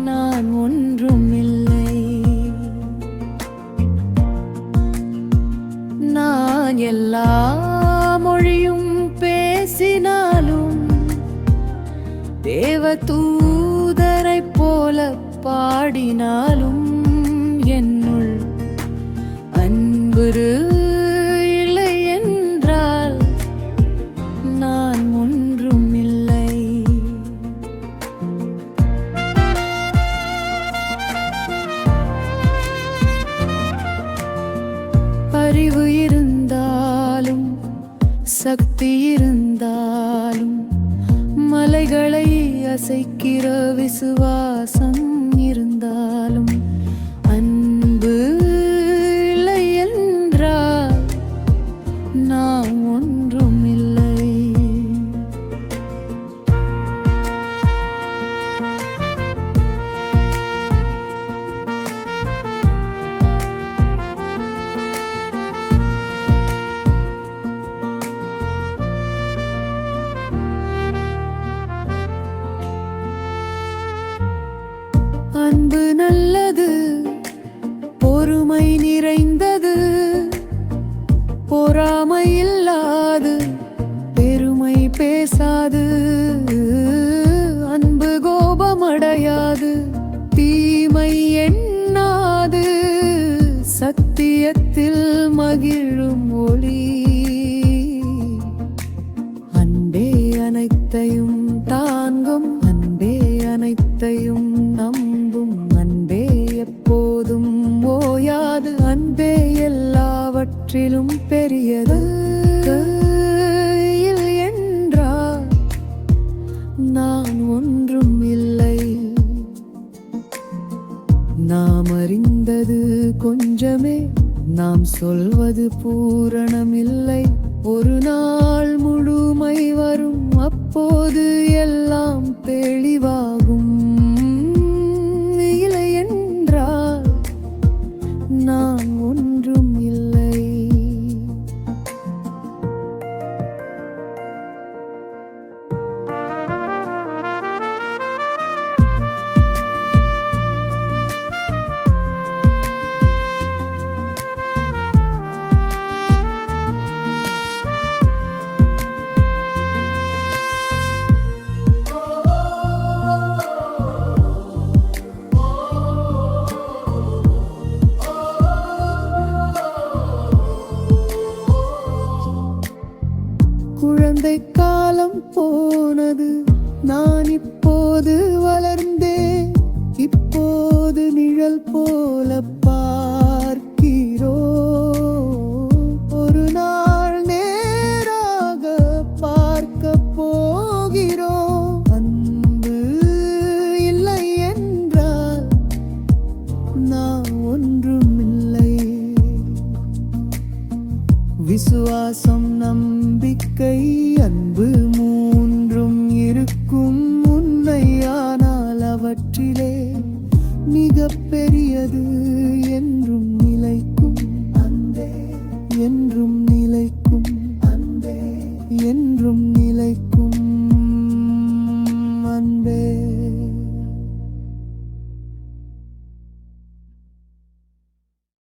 நான் ஒன்றும் இல்லை. நான் எல்லா மொழியும் பேசினாலும் தேவதூதரைப் போல பாடினாலும் என்னுள் அன்பு இல்லை என்றால் நான் ஒன்றும் இல்லை. அறிவு இருந்தாலும் சக்தி இருந்தாலும் மலைகளை அசைக்கிற விசுவாசம் இருந்தாலும் அன்பு இல்லை என்றால் நான் ஒன்றும் இல்லை. அன்பு நல்லது, பொறுமை நிறைந்தது, பொறாமை இல்லாது, பெருமை பேசாது. அன்பு கோபமடையாது, தீமை எண்ணாது, சத்தியத்தில் மகிழும் ஒளி. அன்பே அனைத்தையும் தாங்கும், அன்பே அனைத்தையும் நம்பும், அன்பே எப்போதும் ஓயாது, அன்பே எல்லாவற்றிலும் பெரியது. என்றால் நான் ஒன்றும் இல்லை. நாம் அறிந்தது கொஞ்சமே, நாம் சொல்வது பூரணமில்லை. ஒரு நாள் முழுமை வரும், அப்போது எல்லாம் தெளிவாகும். இல்லை என்றால் நான் ஒன்றும் இல்லை. குழந்தை காலம் போனது, நான் இப்போது வளர்ந்தேன். இப்போது நிழல் போல பார்க்கிறோ, ஒரு நாள் நேராக பார்க்க போகிறோம். அன்பு இல்லை என்றால் நான் ஒன்றும் இல்லை. விசுவாசம், நம்பிக்கை, அன்பு மூன்றும் இருக்கும் உண்மையானால் அவற்றிலே மிக பெரியது என்றும் நிலைக்கும். அன்பே என்றும் நிலைக்கும், அன்பே என்றும் நிலைக்கும்.